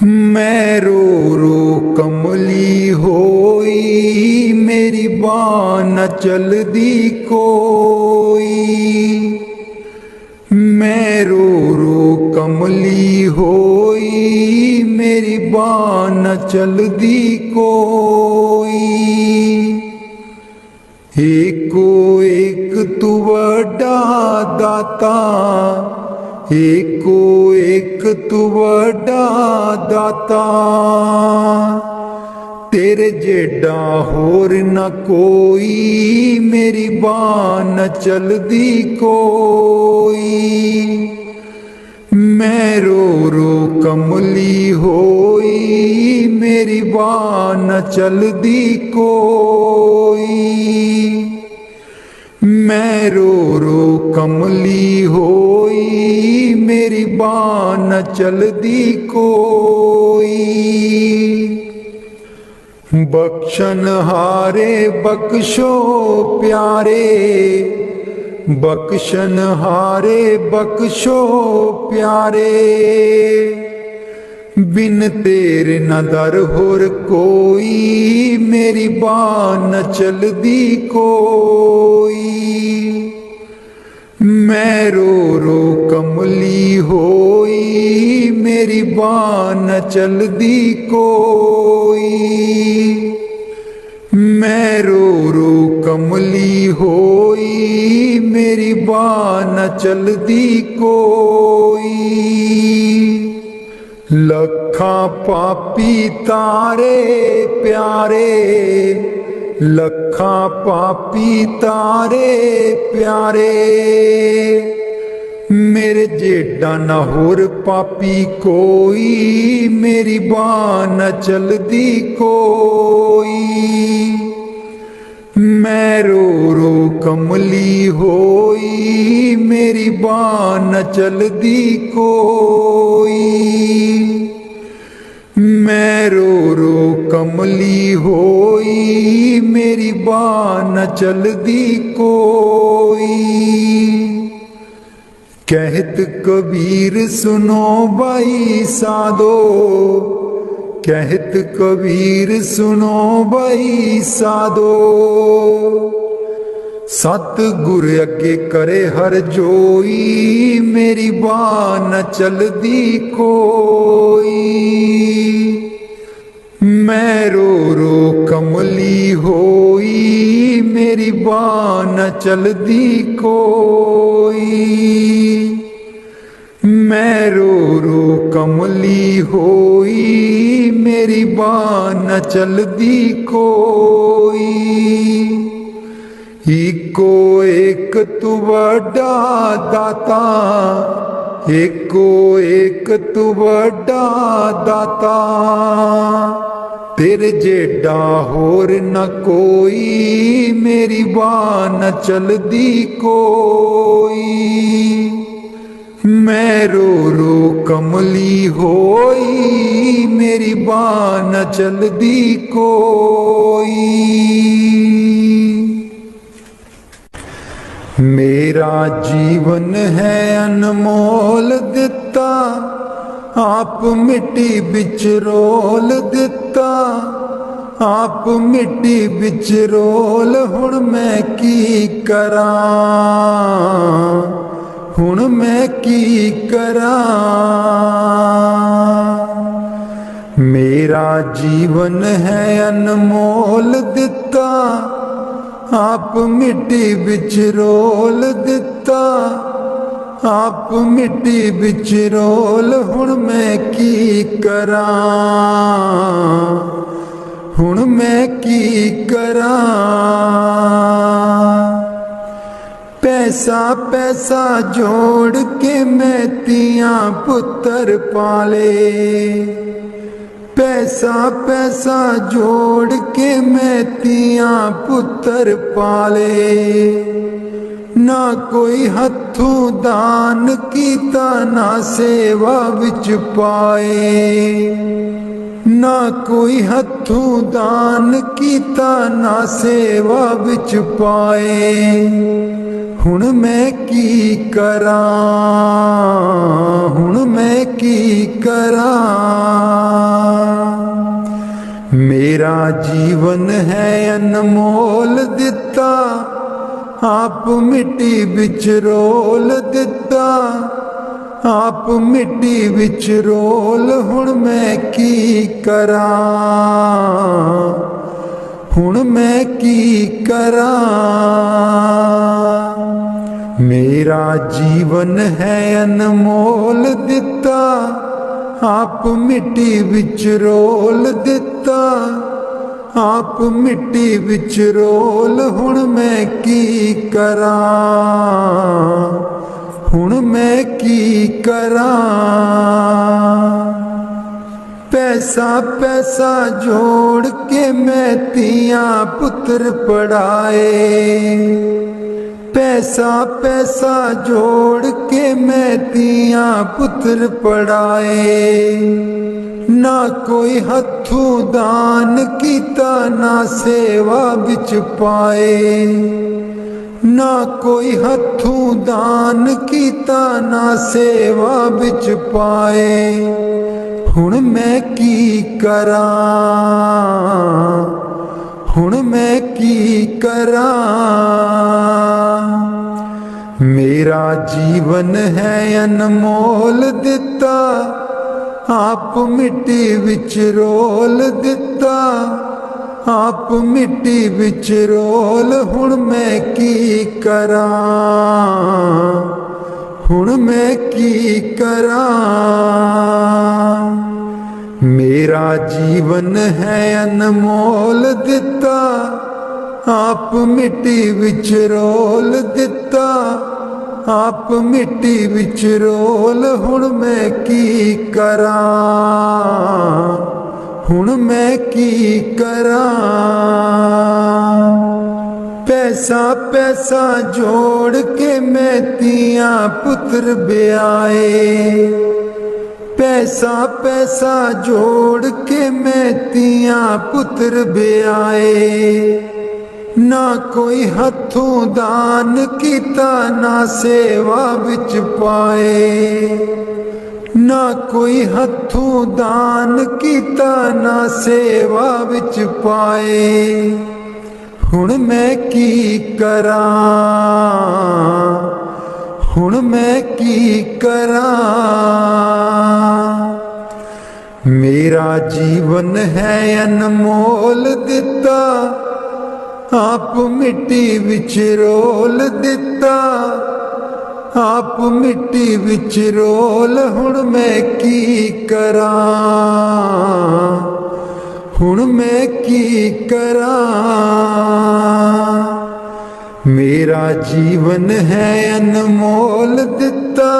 मैं रो रो कमली होई, मेरी बाँ न चलदी कोई। मैं रो रो कमली होई, मेरी बाँ न चलदी कोई। एको एक तू वड्डा दाता, एको एक तू वड्डा दाता। तेरे जेडा होर न कोई, मेरी बाँ न चलदी कोई। मैं रो रो कमली होई, मेरी बाँ न चलदी कोई। मैं रो रो कमली होई, मेरी बाँ न चलदी कोई। बख्शन हारे बख्शो प्यारे, बख्शन हारे बख्शो प्यारे। बिन तेरे न दर होर कोई, मेरी बाँ न चलदी कोई। मैं रो रो कमली होई, मेरी बाँ न चलदी कोई। मैं रो रो कमली होई, मेरी बाँ न चलदी कोई। लखां पापी तारे प्यारे, लखां पापी तारे प्यारे। मेरे जेडा न होर पापी कोई, मेरी बाँ न चलदी कोई। मैं रो रो कमली होई, मेरी बाँ न चलदी कोई। मैं रो रो कमली होई, मेरी बाँ न चलदी कोई। कहत कबीर सुनो भाई साधो, कहत कबीर सुनो भाई साधो। सतगुर अगे करे हर जोई, मेरी बाँ न चलदी कोई। मैं रो रो कमली होई, मेरी बाँ न चलदी कोई। मैं रो रो कमली होई, मेरी बाँ न चलदी कोई। एको एक तू वड्डा दाता, एको एक तू वड्डा दाता। तेरे जेडा होर न कोई, मेरी बाँ न चलदी कोई। मैं रो रो कमली होई, मेरी बाँ न चलदी कोई। मेरा जीवन है अनमोल दिता, आप मिट्टी बिच रोल दिता। आप मिट्टी बिच रोल, हुण मैं की करां, हुण मैं की करां। मेरा जीवन है अनमोल दिता, आप मिट्टी बिच रोल दिता। आप मिट्टी बिच रोल, हुण मैं की करां, हुण मैं की करां। पैसा पैसा जोड़ के मैं तियां पुत्तर पाले, पैसा पैसा जोड़ के मैं तियां पुत्तर पाले। ना कोई हथों दान कीता, ना सेवा विच पाए। ना कोई हथों दान कीता, ना सेवा विच पाए। हुण मैं की करां, हुण मैं की करां। मेरा जीवन है अनमोल दिता, आप मिट्टी विच रोल दिता, आप मिट्टी विच रोल। हुण मैं की करा, हुण मैं की करा। मेरा जीवन है अनमोल दिता, आप मिट्टी विच रोल दिता, आप मिट्टी विच रोल। हुण मैं की करा, हुण मैं की करा। पैसा पैसा जोड़ के मैं तियां पुत्र पढ़ाए, पैसा पैसा जोड़ के मैं तियां पुत्र पढ़ाए। ना कोई हथों दान कीता, ना सेवा बिच पाए, ना कोई हथों दान कीता, ना सेवा बिच पाए। हुण मैं की करा, हुण मैं की करा। मेरा जीवन है अनमोल दिता, आप मिट्टी विच रोल दिता, आप मिट्टी विच रोल। हुण मैं की करा, हुण मैं की करा। मेरा जीवन है अनमोल दिता, आप मिट्टी विच रोल दिता, आप मिट्टी विच रोल। हुण मैं की करा, हुण मैं की करा। पैसा पैसा जोड़ के मैं तियां पुत्र ब्याए, पैसा पैसा जोड़ के मैं तियां पुत्र ब्याए। ना कोई हथों दान कीता, ना सेवा बिच पाए, ना कोई हथों दान कीता, ना सेवा बिच पाए। हुण मैं की करा, हुण मैं की करा। मेरा जीवन है अनमोल दिता, आप मिट्टी विच रोल दिता, आप मिट्टी विच रोल। हुण मैं की करा, हुण मैं की करा। मेरा जीवन है अनमोल दिता,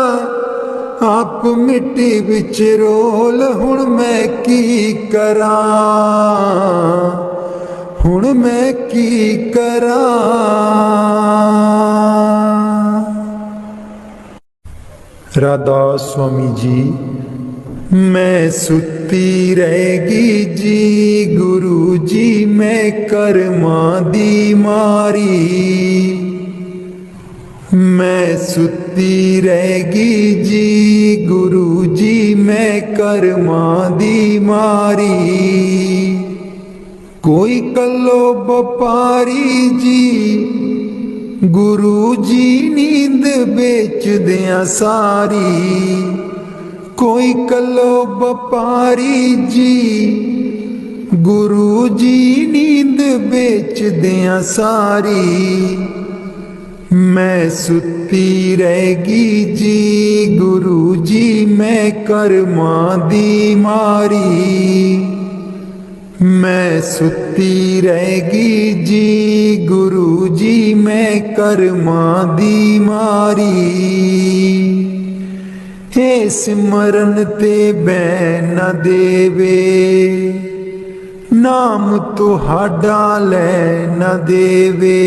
आप मिट्टी विच रोल। हुण मैं की करा, हुण मैं की करा। राधा स्वामी जी। मैं सुती रहेगी जी गुरु जी, मैं कर्मा दी मारी। मैं सुती रहेगी जी गुरु जी, मैं कर्मा दी मारी। कोई कलो व्यापारी जी गुरु जी नींद बेच दिया सारी। कोई कलो व्यापारी जी गुरु जी नींद बेच दिया सारी। मैं सुती रहेगी जी गुरु जी, मैं कर्मा दी मारी। मैं सुती रहेगी जी गुरु जी, मैं कर्मा दी मारी। हे सिमरन ते बैन न देवे, नाम तुहाडा लै न देवे।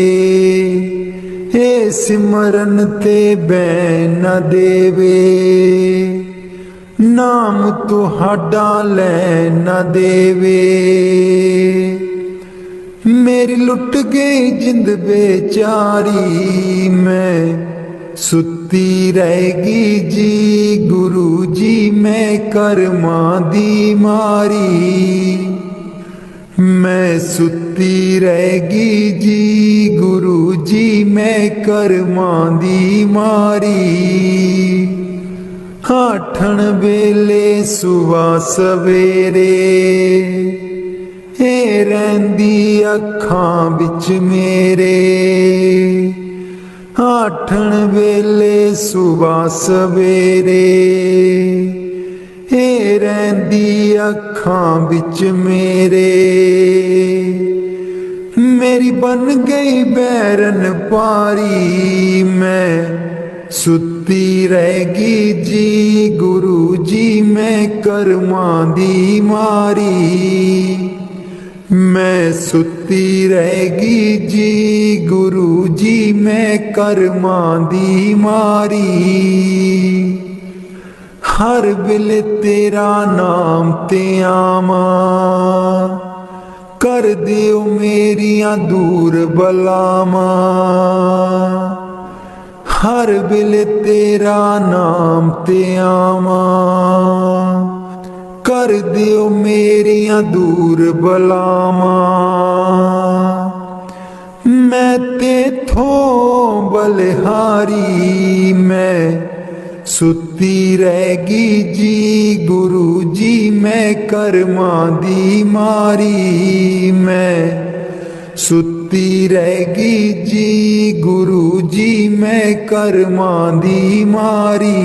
हे सिमरन ते बैन न देवे, नाम तुहाडा लै न देवे। मेरी लुट गई जिंद बेचारी, मैं सुती रहेगी जी गुरु जी, मैं कर्मा दी मारी। मैं सुती रहेगी जी गुरु जी मैं करमां दी मारी। आठण वेले सुबह सवेरे ए रहिंदी अखां बिच मेरे। आठण वेले सुबह सवेरे ए रहिंदी अखां बिच मेरे। मेरी बन गई बैरन पारी मैं सुती रहेगी जी गुरु जी मैं करमां दी मारी। मैं सुती रहेगी जी गुरु जी मैं करमां दी मारी। हर वेले तेरा नाम ते आवां कर दिओ मेरियां दूर बलावां। हर वेले तेरा नाम ते आवां कर दिओ मेरियां दूर बलावां। मैं तेथों बलिहारी मैं सुती रहेगी जी गुरु जी मैं करमां दी मारी। मैं सुती रहेगी जी गुरु जी मैं करमां दी मारी।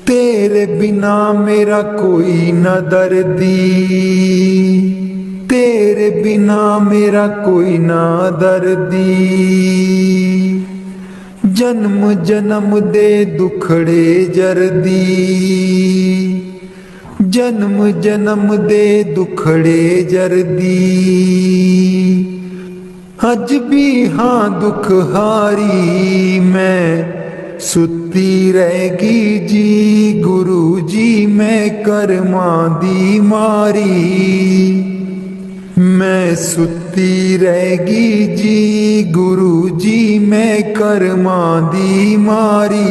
तेरे बिना मेरा कोई न दर्दी, तेरे बिना मेरा कोई न दर्दी। जन्म जन्म दे दुखड़े जरदी, जन्म जन्म दे दुखड़े जरदी। अज भी हाँ दुख हारी मैं सुती रहेगी जी गुरु जी मैं करमां दी मारी। मैं सुती रहेगी जी गुरु जी मैं करमां दी मारी।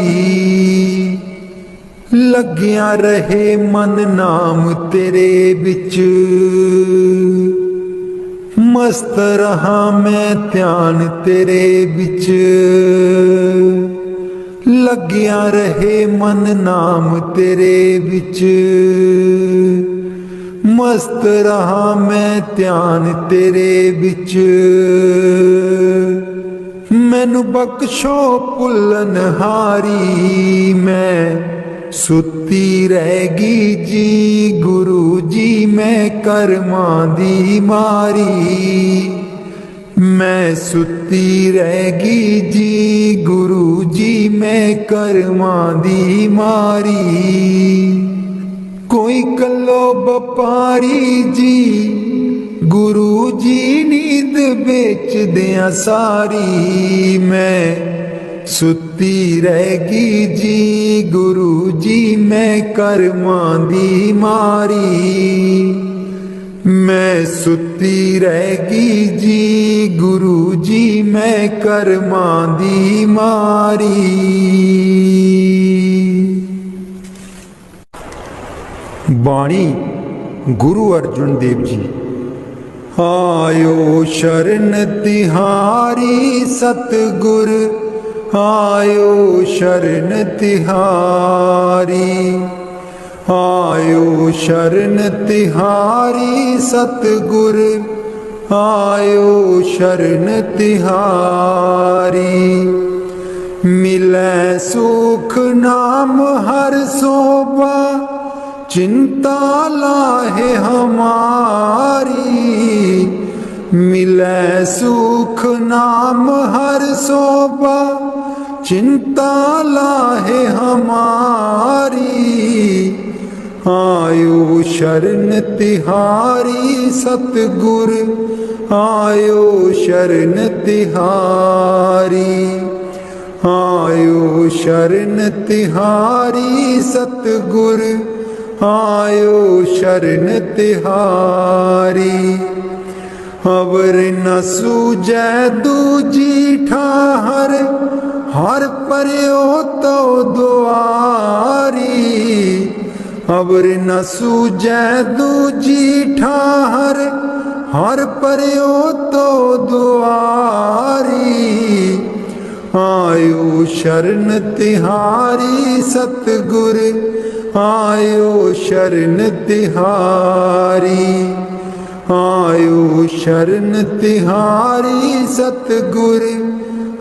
लग्या रहे मन नाम तेरे बिच मस्त रहा मैं ध्यान तेरे बिच। लग्या रहे मन नाम तेरे बिच मस्त रहा मैं ध्यान तेरे बिच। मैनू बख्शो भुल्लन हारी मैं सुती रहेगी जी गुरु जी मैं करमां दी मारी। मैं सुती रहेगी जी गुरु जी मैं करमां दी मारी। कोई कलो बपारी जी गुरु जी नींद बेच दिया सारी। मैं सुती रहेगी जी गुरु जी मैं करमां दी मारी। मैं सुती रहेगी जी गुरु जी मैं करमां दी मारी। बाणी गुरु अर्जुन देव जी। आयो शरण तिहारी सतगुर आयो शरण तिहारी। आयो शरण तिहारी सतगुर आयो शरण तिहारी। मिलै सुख नाम हर सोबा चिंता लाहे हमारी। मिलै सुख नाम हर सोबा चिंता लाहे हमारी। आयो शरण तिहारी सतगुर आयो शरण तिहारी। आयो शरण तिहारी सतगुर आयो शरण तिहारी। अवर न सूझै दूजी ठाहर हर पर्यो तो दुआरी। अवर न सूझै दूजी ठाहर, हर पर्यो तो दुआरी। आयो शरण तिहारी सतगुर, आयो शरण तिहारी। आयो शरण तिहारी सतगुर,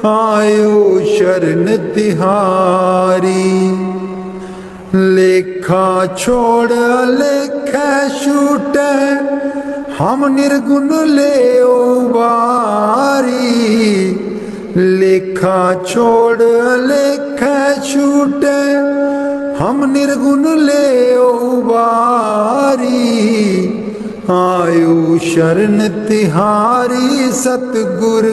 आयो शरण तिहारी। लेखा छोड़ लेखा छूटे, हम निर्गुण ले बारी। लेखा छोड़ लेखा छूटे, हम निर्गुण ले बारी। आयो शरण तिहारी सतगुर,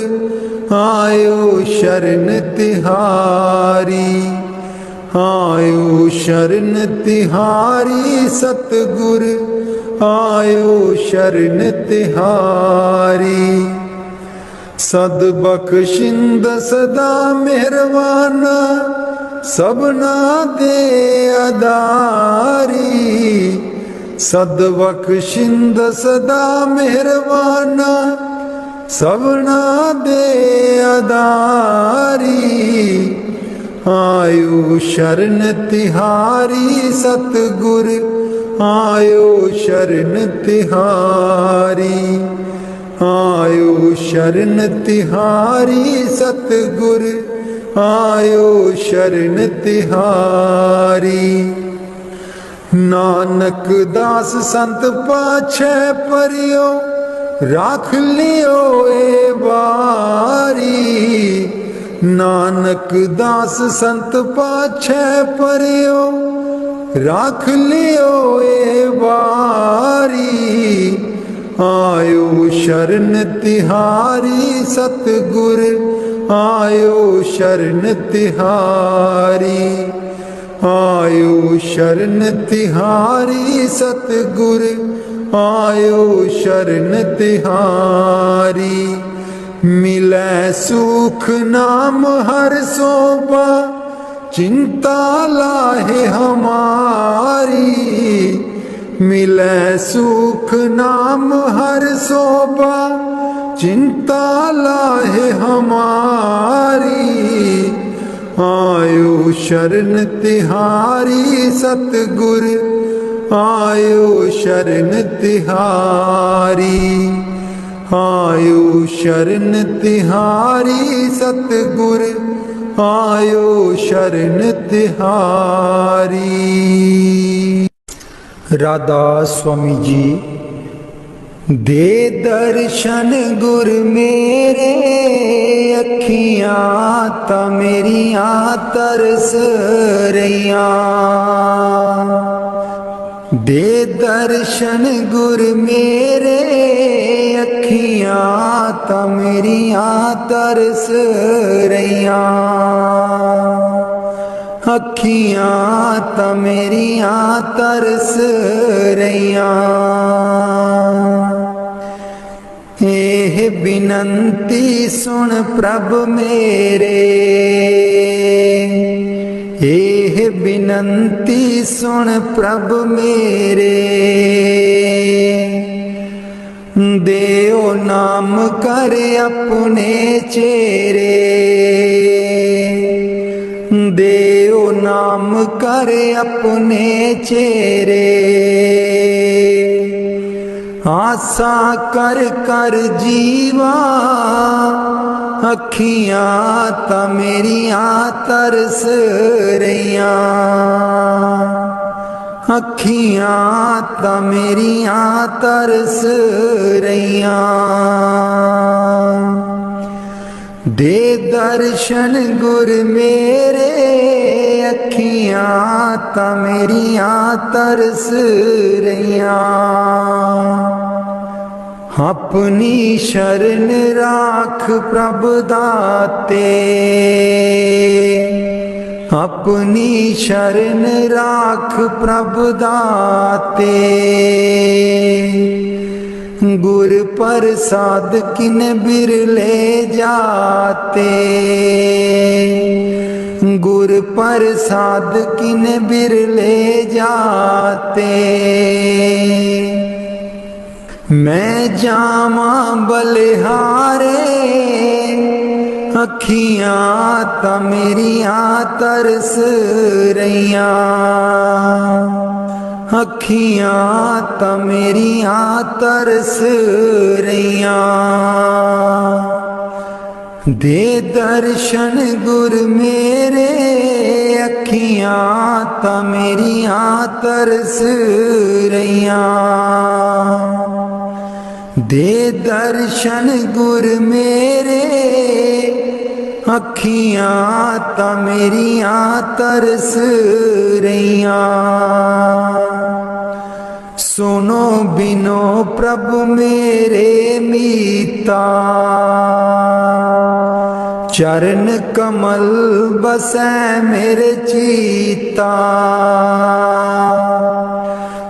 आयो शरण तिहारी। आयो शरण तिहारी सतगुर, आयो शरण तिहारी। सद बख्शिंद सदा मेहरबाना, सबना दे अदारी। सद बख्शिंद सदा मेहरबाना, सबना दे अदारी। आयो शरण तिहारी सतगुर, आयो शरण तिहारी। आयो शरण तिहारी सतगुर, आयो शरण तिहारी। नानक दास संत पाछे परियो, राख लियो ए बारी। नानक दास संत पाछे परियो, राख लियो ए बारी। आयो शरण तिहारी सतगुर, आयो शरण तिहारी। आयो शरण तिहारी सतगुर, आयो शरण तिहारी। मिलै सुख नाम हर सोपा, चिंता लाहे हमारी। मिलै सुख नाम हर सोपा, चिंता लाहे हमारी। आयो शरण तिहारी सतगुर, आयो शरण तिहारी। आयो शरण तिहारी सतगुर, आयो शरण तिहारी। राधा स्वामी जी। दे दर्शन गुर मेरे, अखियां ता मेरियां तरस रहियां। दे दर्शन गुर मेरे, अखियां ता मेरियां तरस रहियां। अखियां ता मेरियां तरस रहियां। एह बिनंती सुन प्रभ मेरे, एह बिनंती सुन प्रभ मेरे। देओ नाम कर अपने चेरे, देओ नाम कर अपने चेरे। आसा कर कर जीवा, अखियां ता मेरियां तरस रहियां। अखियां ता मेरियां तरस रहियां। दे दर्शन गुर मेरे, अखियां ता मेरियां तरस रहियां। अपनी शरण राख प्रभ दाते, अपनी शरण राख प्रभ दाते। गुर प्रसाद किन बिरले जाते, गुर प्रसाद किने बिरले जाते। मैं जामा बलिहारे अखियां ता मेरियां तरस रहियां, अखियां ता मेरियां तरस रहियां। दे दर्शन गुर मेरे अखियां ता मेरियां तरस रहियां। दे दर्शन गुर मेरे अखियां ता मेरियां तरस रहियां। सुनो बिनो प्रभु मेरे मीता, चरण कमल बसै मेरे चीता।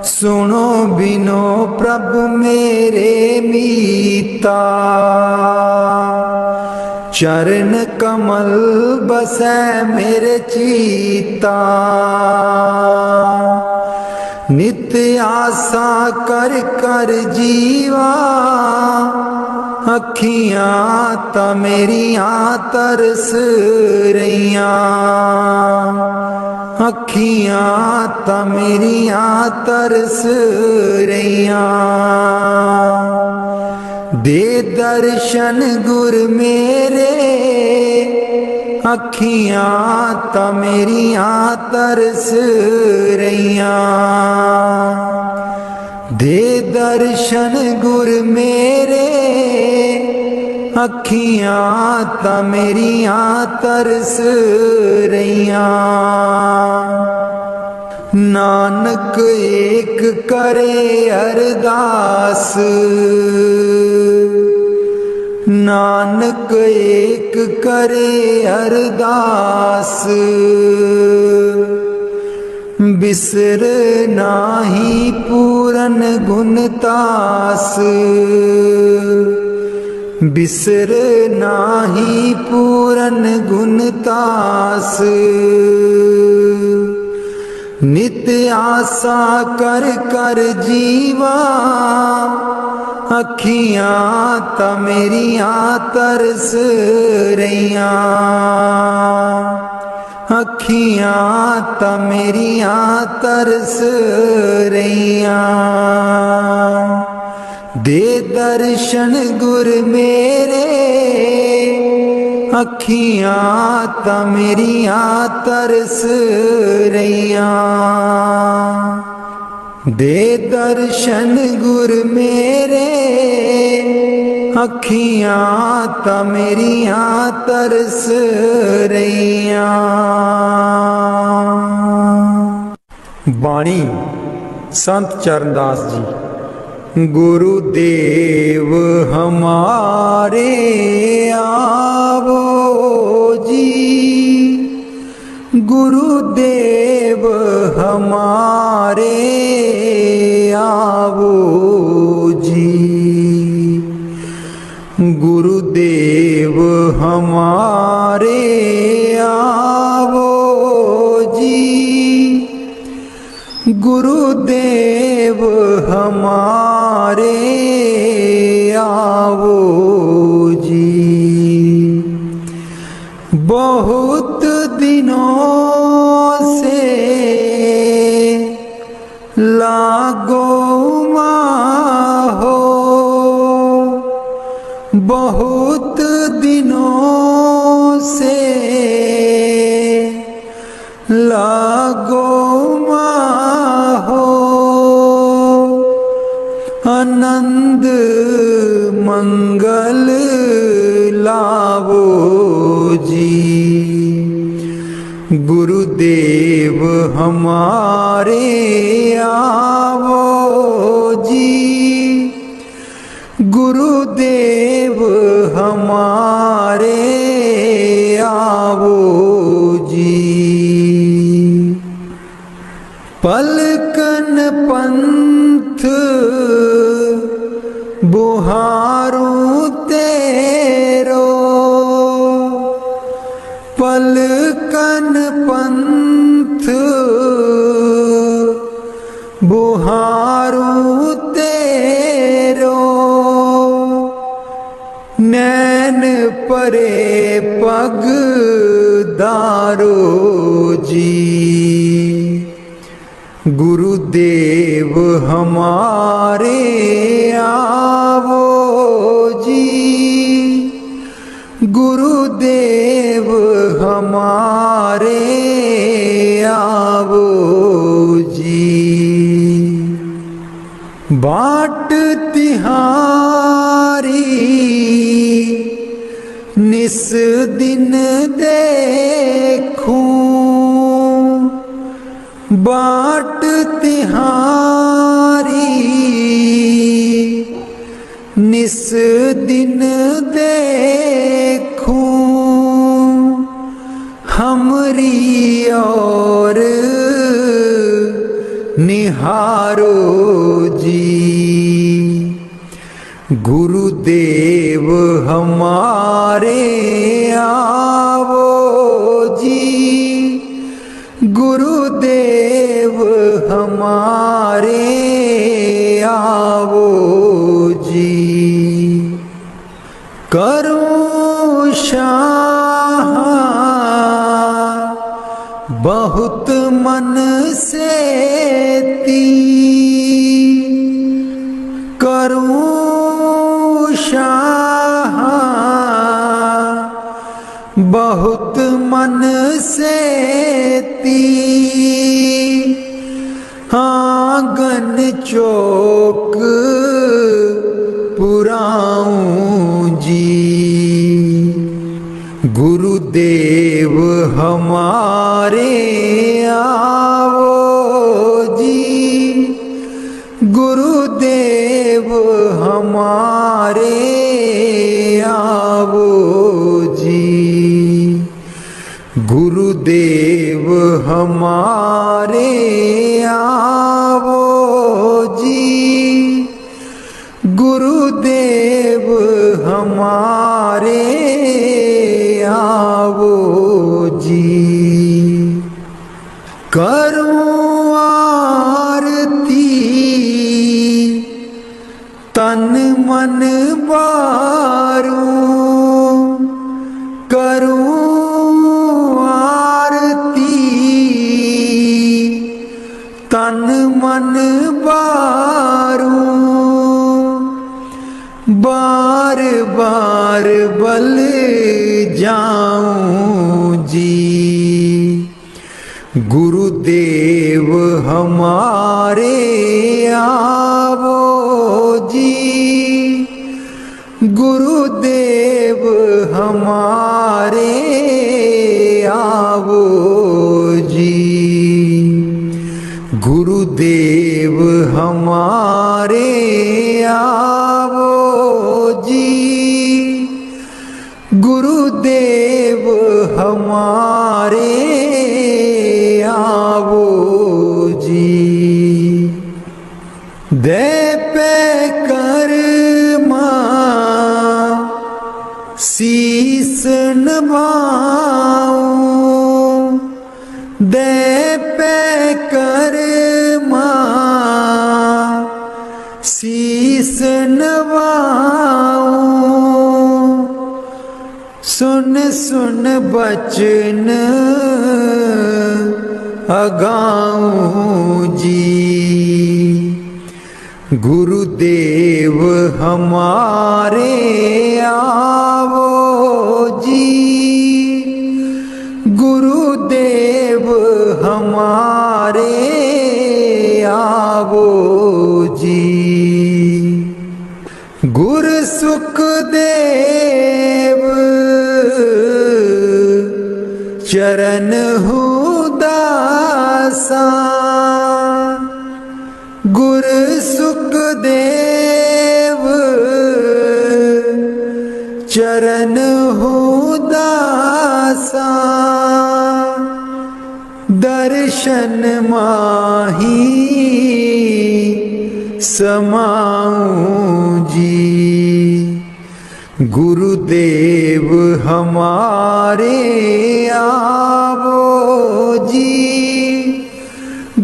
सुनो बिनो प्रभु मेरे मीता, चरण कमल बसै मेरे चीता। नित्य आशा कर कर जीवा, अखियां ता मेरियां तरस रहियां, अखियां ता मेरियां तरस रहियां। दे दर्शन गुर मेरे अखियां ता मेरियां तरस रहियां। दे दर्शन गुर मेरे अखियां ता मेरियां तरस रहियां। नानक एक करे अरदास, नानक एक करे अरदास। बिसर नाही पूरन गुणतास, बिसर नाही पूरन गुणतास। नित्य आशा कर कर जीवा, अखियां ता मेरियां तरस रहियां, अखियां ता मेरियां तरस रहियां। दे दर्शन गुर मेरे अखियां ता मेरियां तरस रहियां। दे दर्शन गुर मेरे अखियां ता मेरियां तरस रहियां। बाणी संत चरणदास जी। गुरुदेव हमारे आवो जी, गुरुदेव हमारे आवो जी, गुरुदेव हमारे आवो जी, गुरुदेव हमारे आवो जी। बहुत दिनों से लागो हो, बहुत दिनों से लागो हो। आनंद मंगल लावो जी, गुरुदेव हमारे आवो जी, गुरुदेव हमारे आवो जी। पलकन पंथ बुहारूं तेरो, पलकन करे पग दारो जी। गुरुदेव हमारे आवो जी, गुरुदेव हमारे आवो जी। बाट तिहारी निस दिन देखूं, बाट तिहारी निस दिन देखूं। हमरी और निहारो जी। गुरुदेव हमारे आवो जी, गुरुदेव हमारे आवो जी। करूं शाह बहुत मन से ती, करूं शाह बहुत मन से ती। आंगन चौक पुराऊं जी। गुरुदेव हमारे आवो जी, गुरुदेव हमारे आवो जी। गुरुदेव हमारे आवो जी, गुरुदेव हमारे आवो जी। करूं आरती तन मन बारूं, करूं आरती तन मन बारूं। बार बार बल जाऊं जी। गुरुदेव हमारे आवो जी, गुरुदेव हमारे आवो जी। गुरुदेव हमारे आवो जी, गुरुदेव हमारे आवो जी। दे पे कर्मा शीस नभाऊं, दे पे कर्मा शीस नभाऊं। सुन सुन बचन अगाऊं जी। गुरुदेव हमारे आवो जी, गुरुदेव हमारे आवो जी। गुरु सुखदेव चरण दासा, गुरु सुखदेव चरण दासा। दर्शन माही समाऊं जी। गुरुदेव हमारे आवो जी,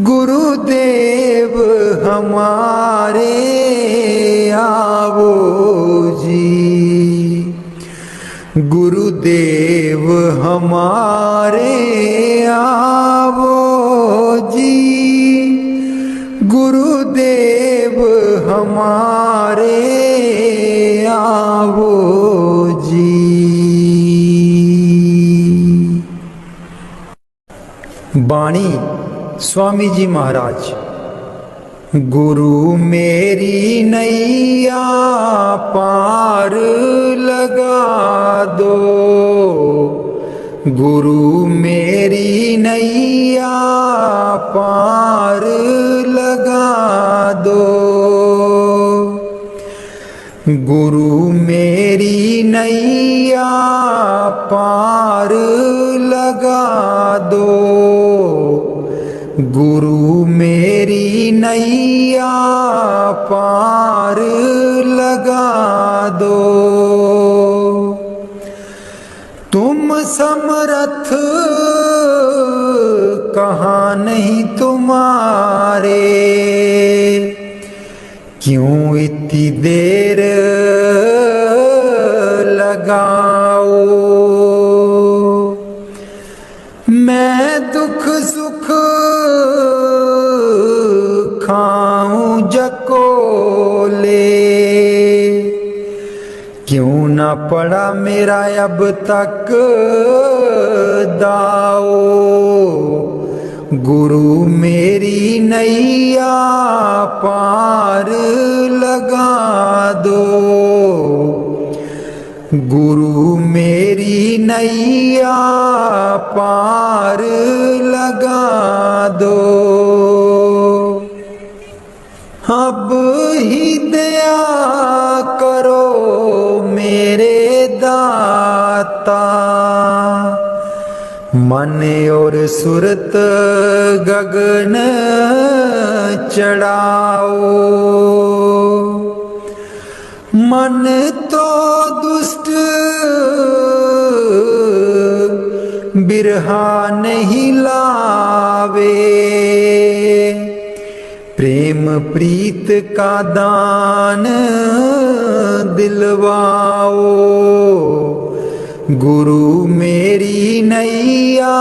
गुरुदेव हमारे आवो जी। गुरु गुरुदेव हमारे आवो जी, गुरुदेव हमारे आवो जी। बाणी स्वामी जी महाराज। गुरु मेरी नैया पार लगा दो, गुरु मेरी नैया पार लगा दो, गुरु मेरी नैया पार लगा दो, गुरु मेरी नैया पार लगा दो। तुम समर्थ कहाँ नहीं तुम्हारे, क्यों इतनी देर लगाओ। मैं दुख सुख खाऊं जकोले, क्यों न पड़ा मेरा अब तक दाओ। गुरु मेरी नैया पार लगा दो, गुरु मेरी नैया पार लगा दो। अब ही दया करो मेरे दाता, मन और सुरत गगन चढ़ाओ। मन तो दुष्ट बिरहा नहीं लावे, प्रेम प्रीत का दान दिलवाओ। गुरु मेरी नैया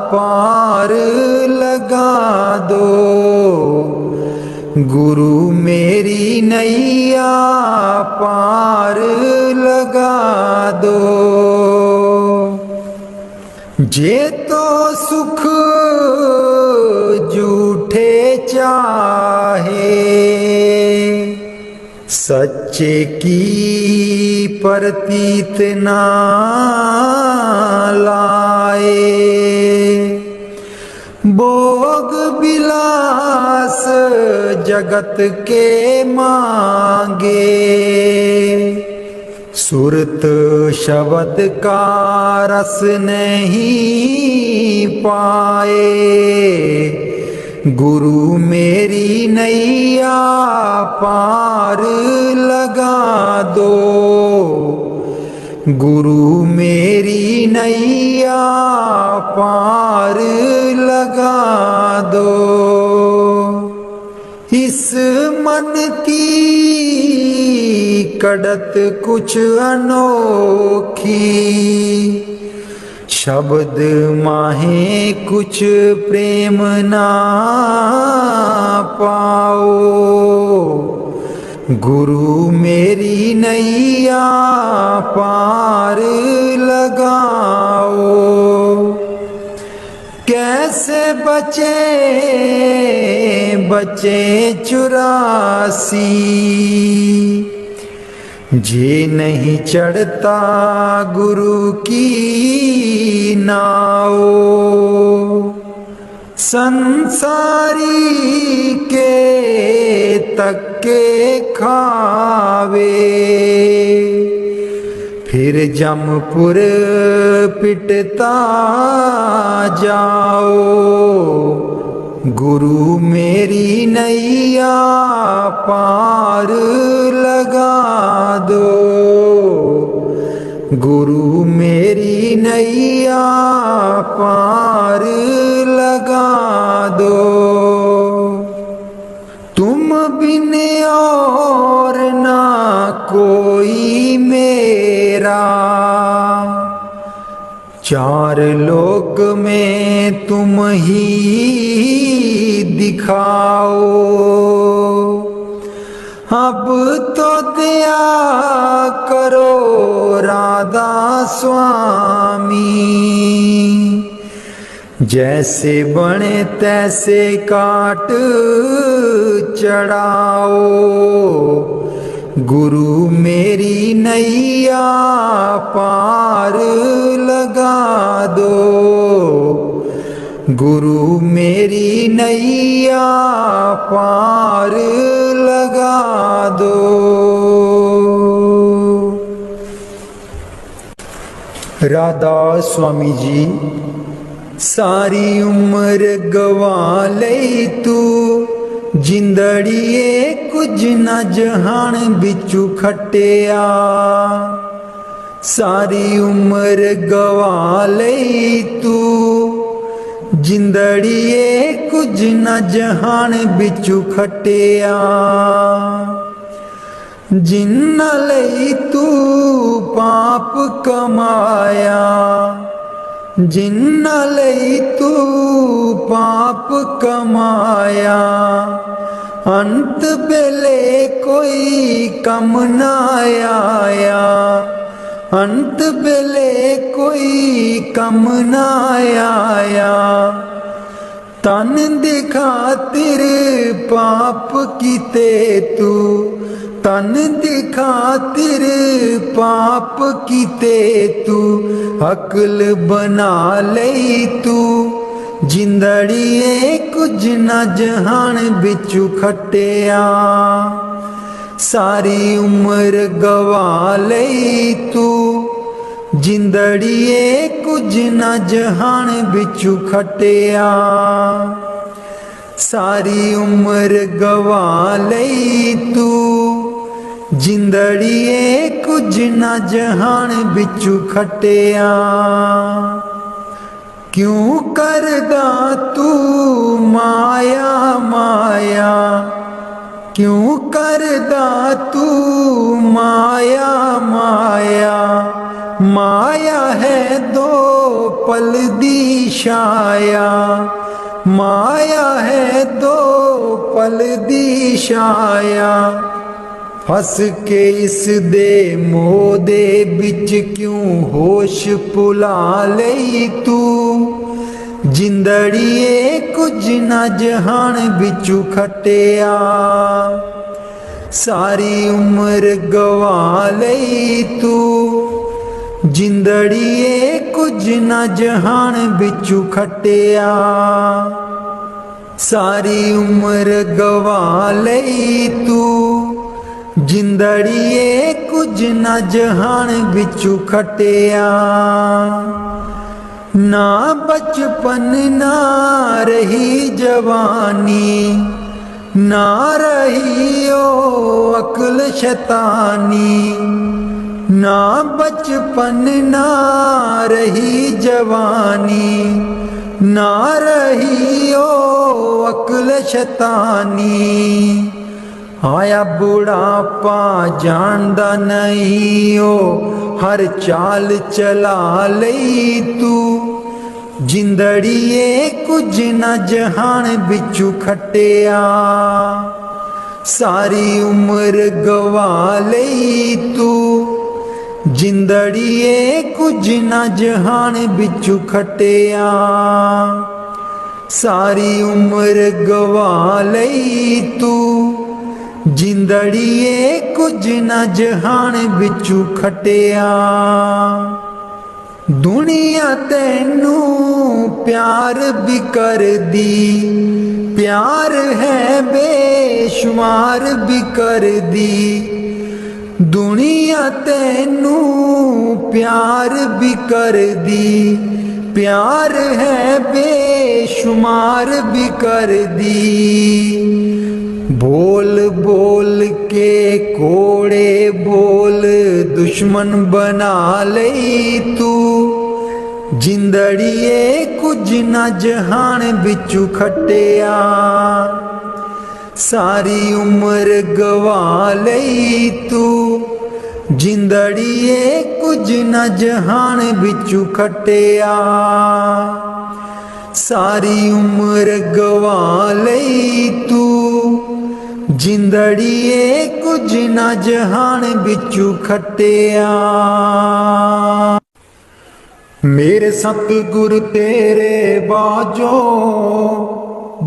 पार लगा दो, गुरु मेरी नैया पार लगा दो। जे तो सुख झूठे चाहे, सच्चे की प्रतीत ना लाए। भोग विलास जगत के मांगे, सुरत शब्द का रस नहीं पाए। गुरु मेरी नैया पार लगा दो, गुरु मेरी नैया पार लगा दो। इस मन की कड़त कुछ अनोखी, शब्द माहे कुछ प्रेम ना पाओ। गुरु मेरी नैया पार लगाओ। कैसे बचे बचे 84, जे नहीं चढ़ता गुरु की नाव। संसारी के तक्के खावे, फिर जमपुर पिटता जाओ। गुरु मेरी नैया पार लगा दो, गुरु मेरी नैया पार लगा दो। तुम बिन और ना कोई मेरा, चार लोक में तुम ही दिखाओ, अब तो दया करो राधा स्वामी। जैसे बने तैसे काट चढ़ाओ, गुरु मेरी नैया पार लगा दो, गुरु मेरी नैया पार लगा दो। राधा स्वामी जी सारी उम्र गवा ले तू, जिंदड़िए कुछ न जहान बिचू खटिया। सारी उम्र गवा ले तू, जिंदड़िए कुछ न जहान बिचू खटिया। जिन्ना लई तू पाप कमाया, जिन्ना लई तू पाप कमाया। अंत बेले कोई कम ना आया, अंत बेले कोई कम ना आया। तन दी खातिर पाप कीते तू, तन दी खातिर पाप कीते तू। अकल बना लई तू, जिंदड़िए कुछ न जहान बिचू खटिया। सारी उम्र गवा लई तू, जिंदड़िए कुछ न जहान बिचू खटिया। सारी उम्र गवा लई तू, जिंदड़िए कुछ न जहान बिचू खटिया। क्यों करदा तू माया माया, क्यों करदा तू माया माया। माया है दो पल दी छाया, माया है दो पल दी छाया। फस के इस दे मोह दे बिच क्यों होश भुला लई तू। जिंदड़िए कुछ न जहान बिचू खटिया। सारी उम्र गवा लई तू, जिंदड़िए कुछ न जहान बिचू खटिया। सारी उम्र गवा लई तू, जिंदड़िए कुछ न जहान बिचू खटिया। ना बचपन ना रही जवानी, ना रही ओ अक्ल शैतानी। ना बचपन ना रही जवानी, ना रही ओ अक्ल शैतानी। आया बुढ़ापा जानदा नहीं ओ, हर चाल चला लई तू। जिंदड़िए कुछ न जहान बिचू खटिया। सारी उम्र गवा लई तू, जिंदड़िए कुछ न जहान बिचू खटिया। सारी उम्र गवा लई तू, जिंदड़िए कुछ न जहान बिचू खटिया। दुनिया तैनू प्यार भी कर दी, प्यार है बेशुमार भी कर दी। दुनिया तैनू प्यार भी कर दी, प्यार है बेशुमार भी कर दी। बोल बोल के कोड़े बोल दुश्मन बना लई तू। जिंदड़िए कुछ न जहान बिचू खटिया। सारी उम्र गवा लई तू, जिंदड़िए कुछ न जहान बिचू खटिया, सारी उम्र गवा लई तू। जिंदड़िए कुछ न जहान बिचू खटिया। मेरे सतगुर तेरे बाजो,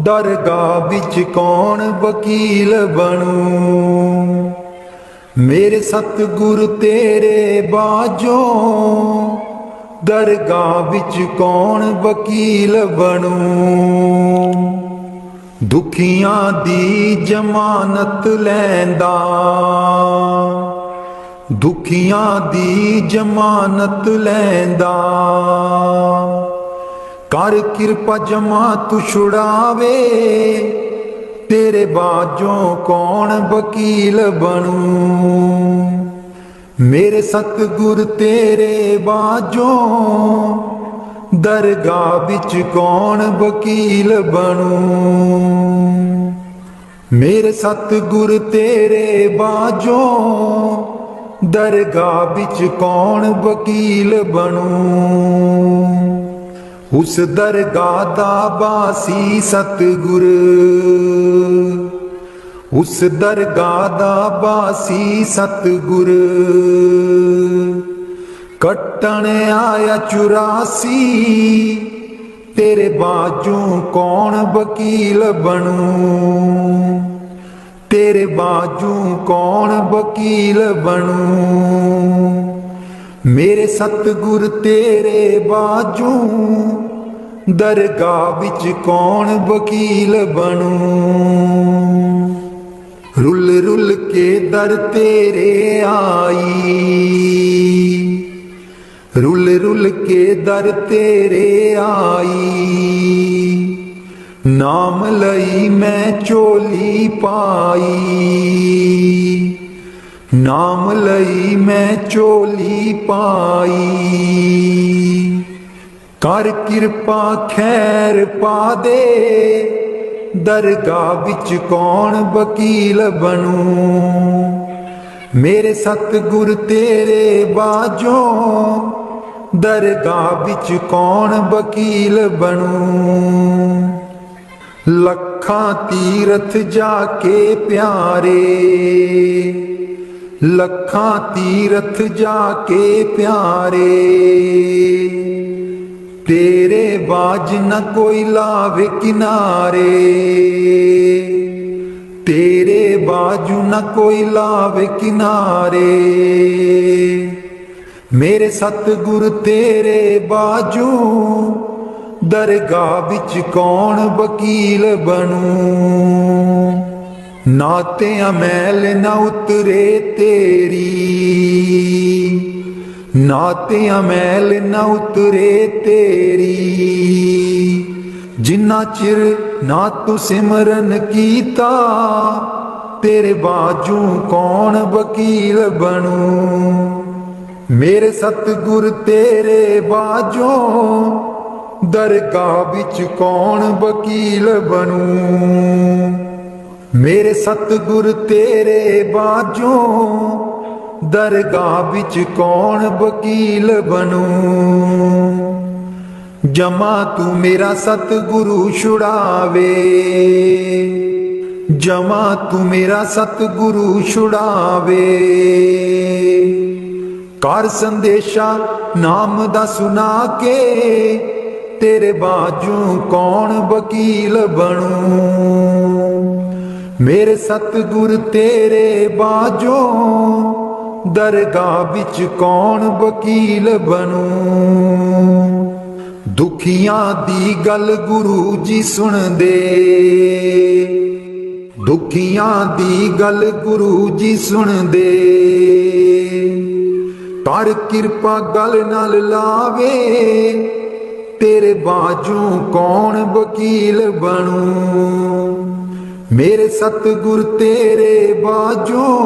दरगाह बिच कौन वकील बनूं। मेरे सतगुर तेरे बाजो, दरगाह बिच कौन वकील बनूं। दुखियां दी जमानत लैंदा, दुखियां दी जमानत लैंदा। कर किरपा जमा तू छुड़ावे, तेरे बाजों कौन वकील बनूं। मेरे सतगुर तेरे बाजों, दरगाह बिच कौन वकील बनूं। मेरे सतगुर तेरे बाजों, दरगाह बिच कौन वकील बनूं। उस दरगाह दा बासी सतगुर, उस दरगाह दा बासी सतगुर। कट्टन आया 84, तेरे बाजों कौन वकील बनूं। तेरे बाजू कौन वकील बनूं। मेरे सतगुर तेरे बाजू, दरगाह बिच कौन वकील बनूं। रुल रुल के दर तेरे आई, रुल रुल के दर तेरे आई। नाम लई मैं चोली पाई, नाम लई मैं चोली पाई। कर किरपा खैर पा दे, दरगाह बिच कौन वकील बनूं। मेरे सतगुर तेरे बाजों, दरगाह बिच कौन वकील बनूं। लखां तीरथ जाके प्यारे, लखां तीरथ जाके प्यारे। तेरे बाज न कोई लावे किनारे, तेरे बाजू न कोई लावे किनारे। मेरे सतगुर तेरे बाजू, दरगाह बिच कौन वकील बनूं। नाते मैल न उतरे तेरी, नाते मैल न उतरे तेरी। जिन्ना चिर ना तू सिमरन कीता, तेरे बाजू कौन वकील बनूं। मेरे सतगुर तेरे बाजों, दरगाह बिच कौन वकील बनूं। मेरे सतगुर तेरे बाजों, दरगाह बिच कौन वकील बनूं। जमा तू मेरा सतगुरु छुड़ावे, जमा तू मेरा सतगुरु छुड़ावे। कर संदेशा नाम दा सुना के, तेरे बाजू कौन वकील बनूं। मेरे सतगुर तेरे बाजों, दरगाह बिच कौन वकील बनूं। दुखियां दी गल गुरु जी सुन दे, दुखियां दी गल गुरु जी सुन दे। कर किरपा गल नाल लावे, तेरे बाजू कौन वकील बनूं। मेरे सतगुर तेरे बाजों,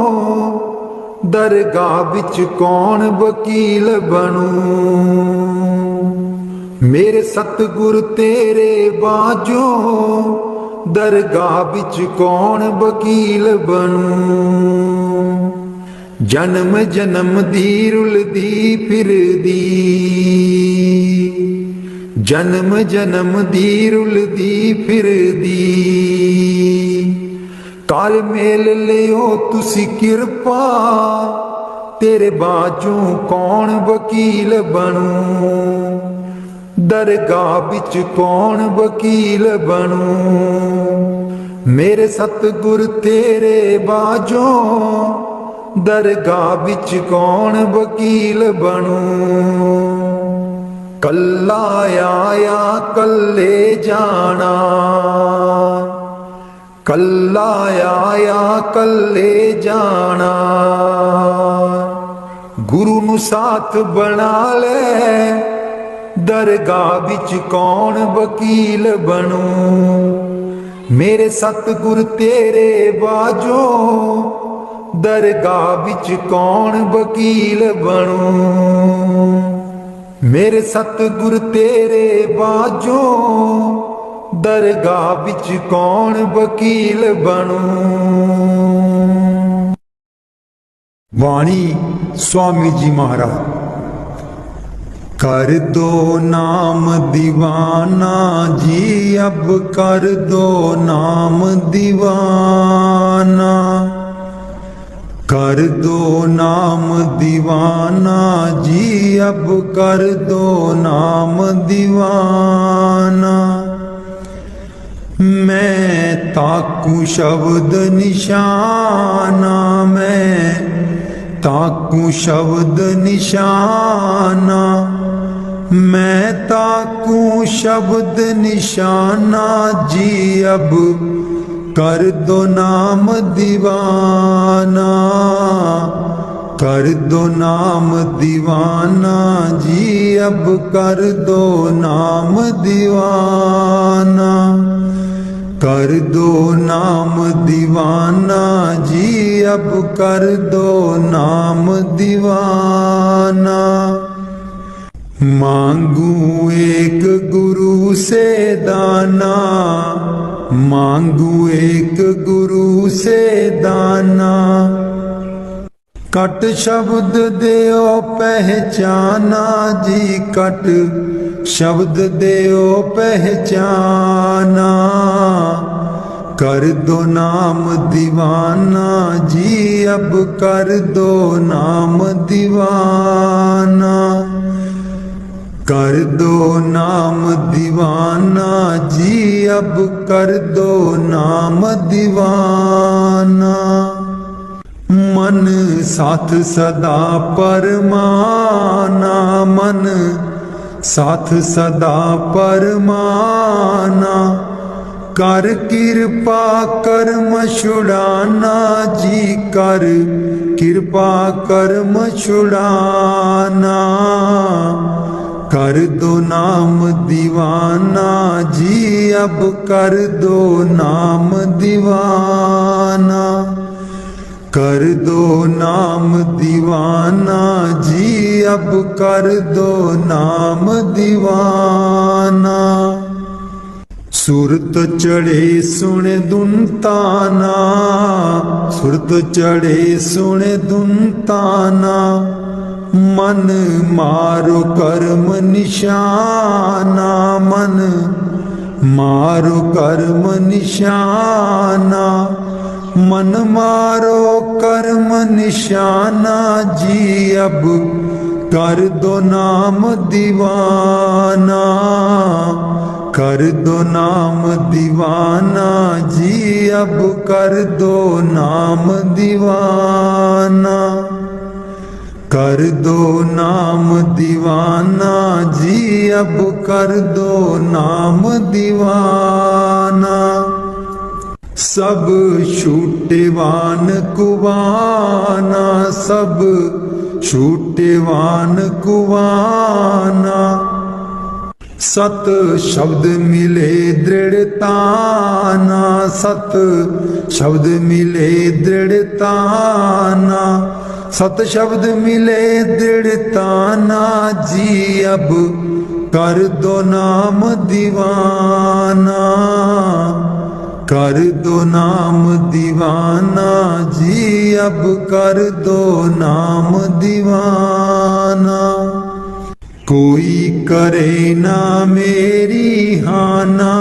दरगाह बिच कौन वकील बनूं। मेरे सतगुर तेरे बाजों, दरगाह बिच कौन वकील बनूं। जन्म जन्म दी रुलदी फिरदी, जन्म जन्म दी रुलदी फिरदी। काल मेल लियो तुसी किरपा, तेरे बाजों कौन वकील बनूं, दरगाह बिच कौन वकील बनूं। मेरे सतगुर तेरे बाजों, दरगाह बिच कौन वकील बनूं। कल्ला आया कल्ले जाना, कल्ला आया कल्ले जाना। गुरु नू साथ बना ले, दरगाह बिच कौन वकील बनूं। मेरे सतगुर तेरे बाजों, दरगाह बिच कौन वकील बनूं। मेरे सतगुर तेरे बाजों, दरगाह बिच कौन वकील बनूं। वाणी स्वामी जी महाराज। कर दो नाम दीवाना जी, अब कर दो नाम दीवाना। कर दो नाम दीवाना जी, अब कर दो नाम दीवाना। मैं ताकू शब्द निशाना, मैं ताकू शब्द निशाना। मैं ताकू शब्द निशाना जी, अब कर दो नाम दीवाना। कर दो नाम दीवाना जी, अब कर दो नाम दीवाना। कर दो नाम दीवाना जी, अब कर दो नाम दीवाना। मांगू एक गुरु से दाना, मांगू एक गुरु से दाना। कट शब्द देओ पहचाना जी, कट शब्द देओ पहचाना। कर दो नाम दीवाना जी, अब कर दो नाम दीवाना। कर दो नाम दीवाना जी, अब कर दो नाम दीवाना। मन साथ सदा परमाना, मन साथ सदा परमाना। कर कृपा कर्म छुड़ाना जी, कर कृपा कर्म छुड़ाना। कर दो नाम दीवाना जी, अब कर दो नाम दीवाना। कर दो नाम दीवाना जी, अब कर दो नाम दीवाना। सुरत चढ़े सुन दुनताना, सुरत चढ़े सुन दुनताना। मन मारो कर्म निशाना, मन मारो कर्म निशाना। मन मारो कर्म निशाना जी, अब कर दो नाम दीवाना। कर दो नाम दीवाना जी, अब कर दो नाम दीवाना। कर दो नाम दीवाना जी, अब कर दो नाम दीवाना। सब छूटेवान कुवाना, सब छूटेवान कुवाना। सत शब्द मिले दृढ़ताना, सत शब्द मिले दृढ़ताना। सत शब्द मिले दृढ़ताना जी, अब कर दो नाम दीवाना। कर दो नाम दीवाना जी, अब कर दो नाम दीवाना। कोई करे ना मेरी हाना,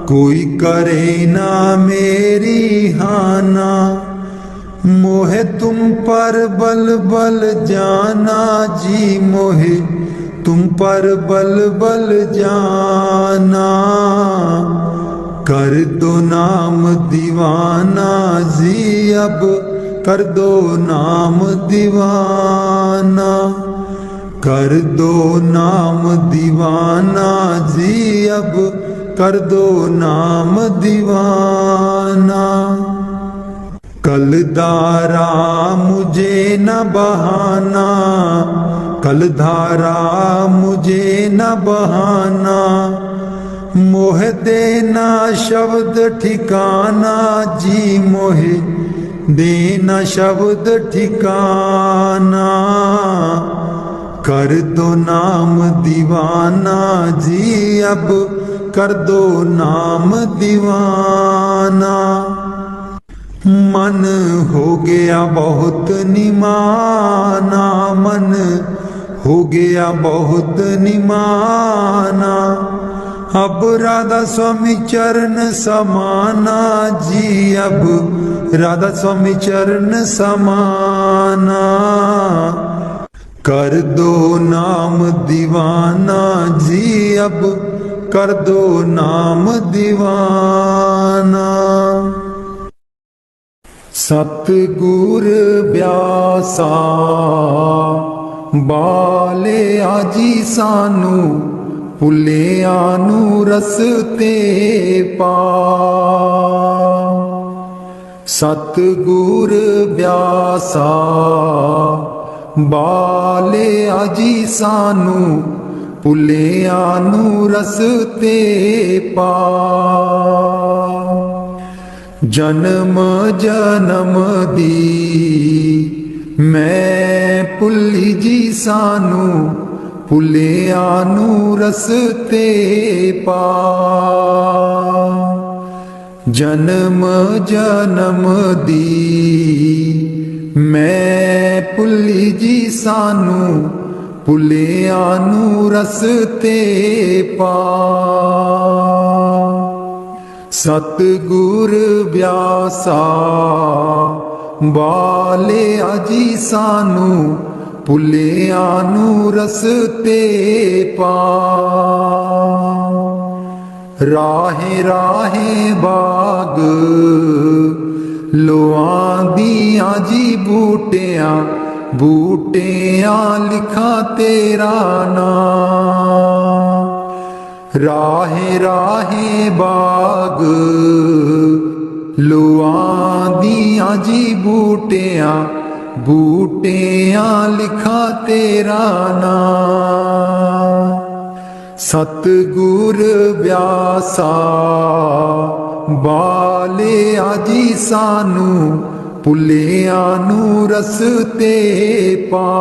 कोई करे ना मेरी हाना। मोहे तुम पर बल बल जाना जी, मोहे तुम पर बल बल जाना। कर दो नाम दीवाना जी, अब कर दो नाम दीवाना। कर दो नाम दीवाना जी, अब कर दो नाम दीवाना। कलधारा मुझे न बहाना, कलधारा मुझे न बहाना। मोह देना शब्द ठिकाना जी, मोहे देना शब्द ठिकाना। कर दो नाम दीवाना जी, अब कर दो नाम दीवाना। मन हो गया बहुत निमाना, मन हो गया बहुत निमाना। अब राधा स्वामी चरण समाना जी, अब राधा स्वामी चरण समाना। कर दो नाम दीवाना जी, अब कर दो नाम दीवाना। सतगुर ब्यासा बाले आजी सानू, भुलिया नू रस्ते पा। सतगुर ब्यासा बाले आजी सानू, भुलिया नू रस्ते पा। जन्म जन्म दी मैं भुली जी सानू, भुलिया नू रस्ते पा। जन्म जन्म दी मैं भुली जी सानू, भुलिया नू रस्ते पा। सतगुर ब्यासा बाले आजी सानू, भुलिया नू रस्ते पा। राहे राहे बाग लोआंदियां जी बूटियां, बूटियां लिखा तेरा नाम। राहे राहे बाग लोआंदियां जी बूटियां, बूटियां लिखा तेरा नाम। सतगुर ब्यासा बाले आजी सानू, भुलिया नू रस्ते पा।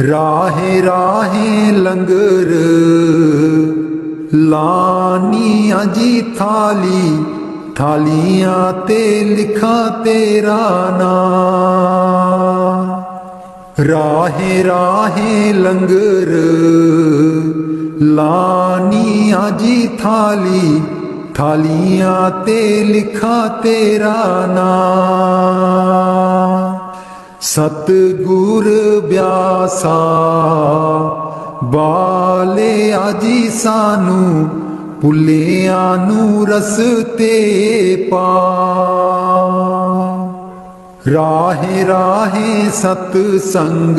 राहे राहे लंगर लानियां जी थाली, थालियां ते लिखा तेरा नाम। राहे राहे लंगर लानियां जी थाली, थालियां ते लिखा तेरा नाम। सतगुर ब्यासा बाले आजी सानू, भुलिया नू रस्ते पा। राहे राहे सतसंग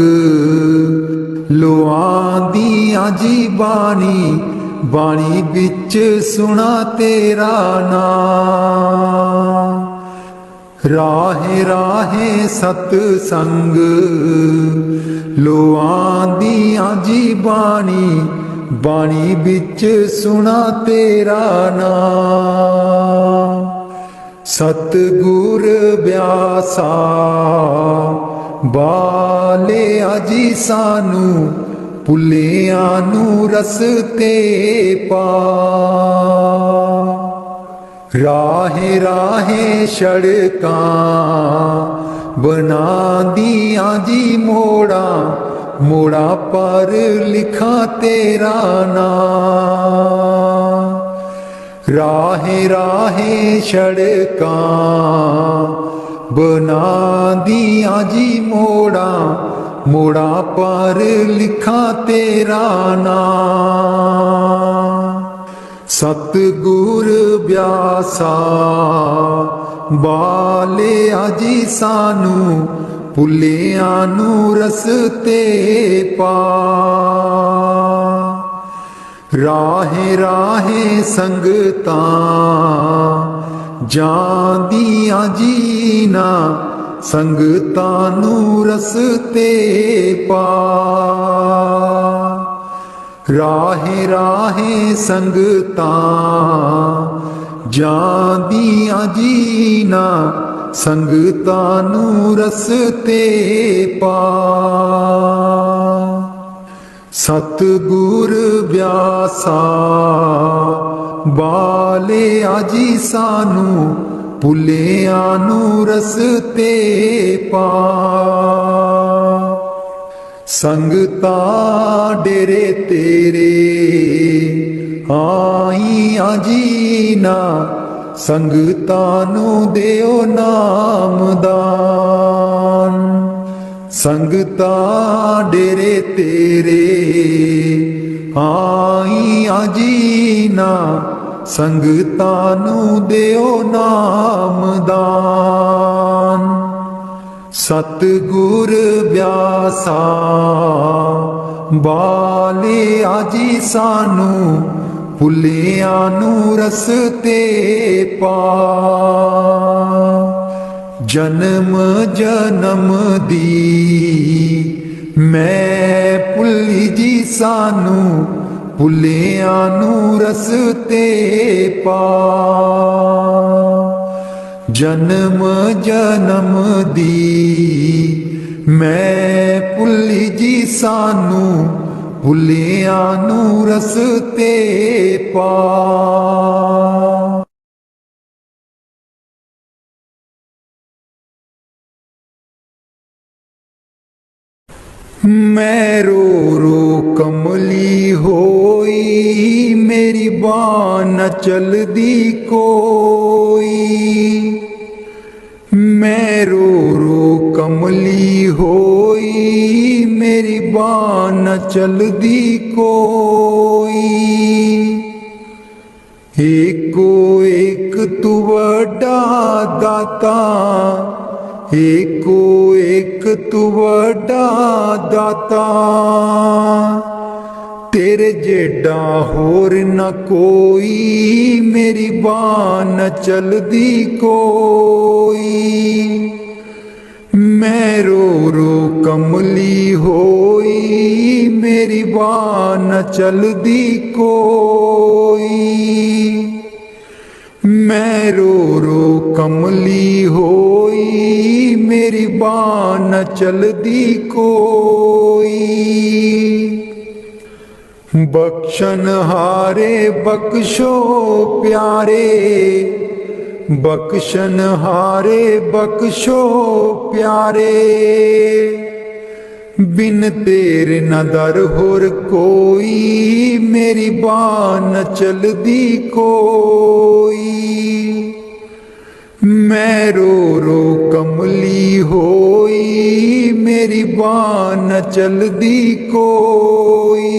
लोआंदियां जी बाणी, बाणी बिच सुना तेरा नाम। राहे राहे सतसंग लोआंदियां जी बाणी, बाणी बिच सुना तेरा नाम। सतगुर ब्यासा बाले आजी सानू, भुलिया नू रस्ते पा। राहे राहे सड़कां बना दिया जी मोड़ा, मोड़ा पर लिखा तेरा नाम। राहे राहे सड़कां बना दिया जी मोड़ा, मोड़ा पर लिखा तेरा नाम। सतगुर ब्यासा बाले आजी सानू, भुलियां नू रस्ते पा। राहे राहे संगतां जांदियां जीना, संगतां नू रस्ते पा। राहे राहे संगतां जांदियां जीना, संगतां नू रस्ते पा। सतगुर ब्यासा बाले आजी सानू, भुलियां नू रस्ते पा। संगता डेरे तेरे आईयां जीना, संगता नू देओ नामदान। संगता डेरे तेरे आईयां जीना, संगता नू देओ नामदान। सतगुर ब्यासा बाले आजी सानू, भुलियां नू रस्ते पा। जन्म जन्म दी मैं भुली जी सानू, भुलियां नू रस्ते पा। जन्म जन्म दी मैं भुली जी सानू, भुलियां नू रस्ते पा। मैं रो रो कमली होई, मेरी बाँ न चलदी कोई। मैं रो रो कमली होई, मेरी बाँ न चलदी कोई। एको एक तू वड्डा दाता, एको एक तू वड्डा दाता। तेरे जेडा होर न कोई, मेरी बाँ न चलदी कोई। मैं रो रो कमली होई, मेरी बाँ न चलदी कोई। मैं रो रो कमली होई, मेरी बाँ न चलदी कोई। बख्शन हारे बख्शो प्यारे, बख्शन हारे बख्शो प्यारे। बिन तेरे न दर होर कोई, मेरी बाँ न चलदी कोई। मैं रो रो कमली होई, मेरी बाँ न चलदी कोई।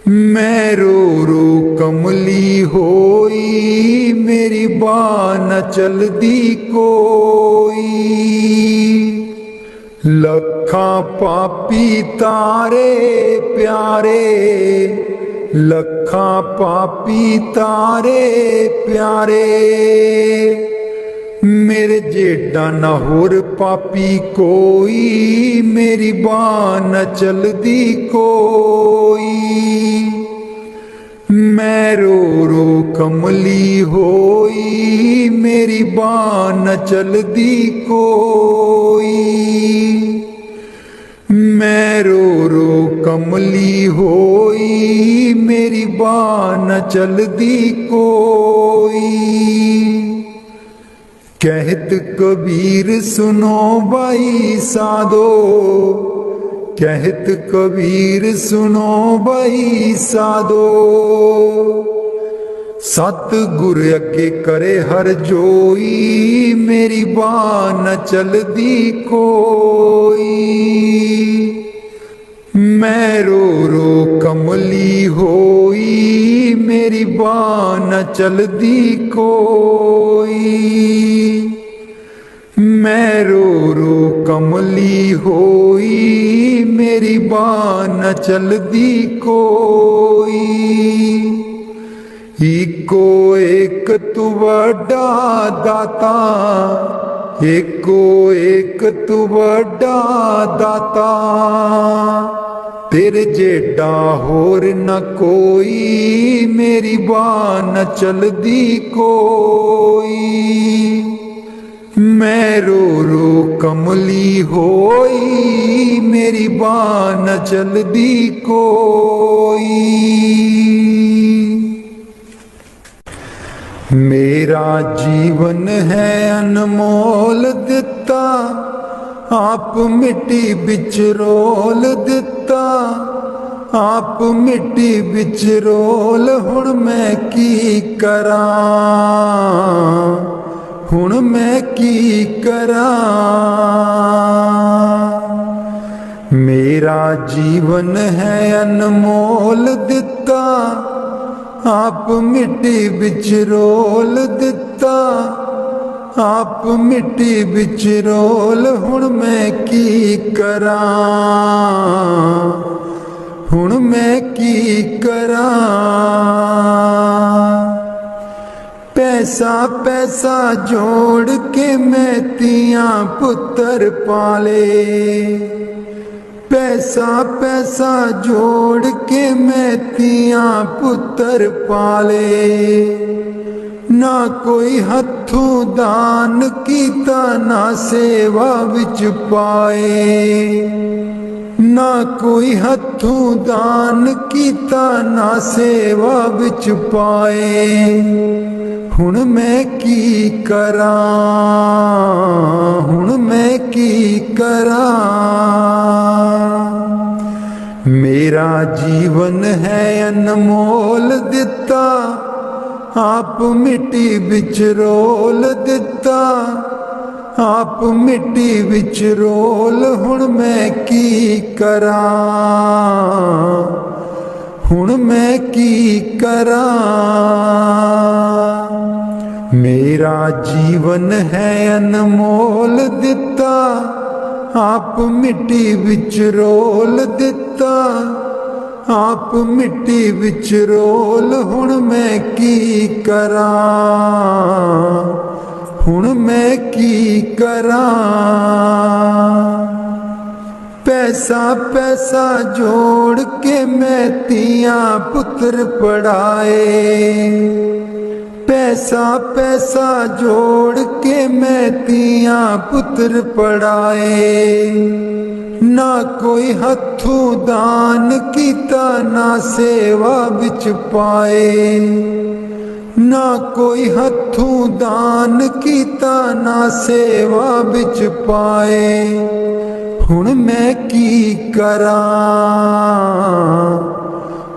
मैं रो रो कमली होई, मेरी बाँ न चलदी कोई। लखां पापी तारे प्यारे, लखां पापी तारे प्यारे। मेरे जेडा न होर पापी कोई, मेरी बाँ न चलदी कोई। मैं रो रो कमली होई, मेरी बाँ न चलदी कोई। मैं रो रो कमली होई, मेरी बाह न चलदी कोई। कहत कबीर सुनो भाई साधो, कहत कबीर सुनो भाई साधो। सतगुर अगे करे हर जोई, मेरी बाह न चलदी कोई। मैं रो रो कमली होई, मेरी बाह न चलदी कोई। मैं रो रो कमली होई, मेरी बाह न चलदी कोई। इको एक तू वड्डा दाता, एको एक तू वड्डा दाता। तेरे जेडा होर न कोई, मेरी बाह न चलदी कोई। मैं रो रो कमली होई, मेरी बाह न चलदी कोई। मेरा जीवन है अनमोल दिता, आप मिट्टी बिच रोल दिता। आप मिट्टी बिच रोल, हुण मैं की करा, हुण मैं की करा। मेरा जीवन है अनमोल दिता, आप मिट्टी बिच रोल दिता। आप मिट्टी बिच रोल, हुण मैं की करा, हुण मैं की करा। पैसा पैसा जोड़ के मैं तियां पुत्र पाले। पैसा पैसा जोड़ के मैं तियां पुत्र पाले। ना कोई हथों दान कीता, ना सेवा विच पाए। ना कोई हथों दान कीता, ना सेवा विच पाए। हुण मैं की करा, हुण मैं की करा। मेरा जीवन है अनमोल दिता, आप मिट्टी बिच रोल दिता। आप मिट्टी बिच रोल, हुण मैं की करा, हुण मैं की करा। मेरा जीवन है अनमोल दिता, आप मिट्टी बिच रोल दिता। आप मिट्टी बिच रोल, हुण मैं की करा, हुण मैं की करा। पैसा पैसा जोड़ के मैं तियां पुत्र पढ़ाए। पैसा पैसा जोड़ के मैं तियां पुत्र पढ़ाए। ना कोई हथों दान कीता, ना सेवा बिच पाए। ना कोई हथों दान कीता, ना सेवा बिच पाए। हुण मैं की करा,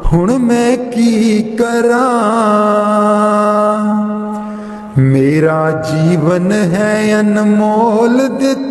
हुण मैं की करा। मेरा जीवन है अनमोल दिता।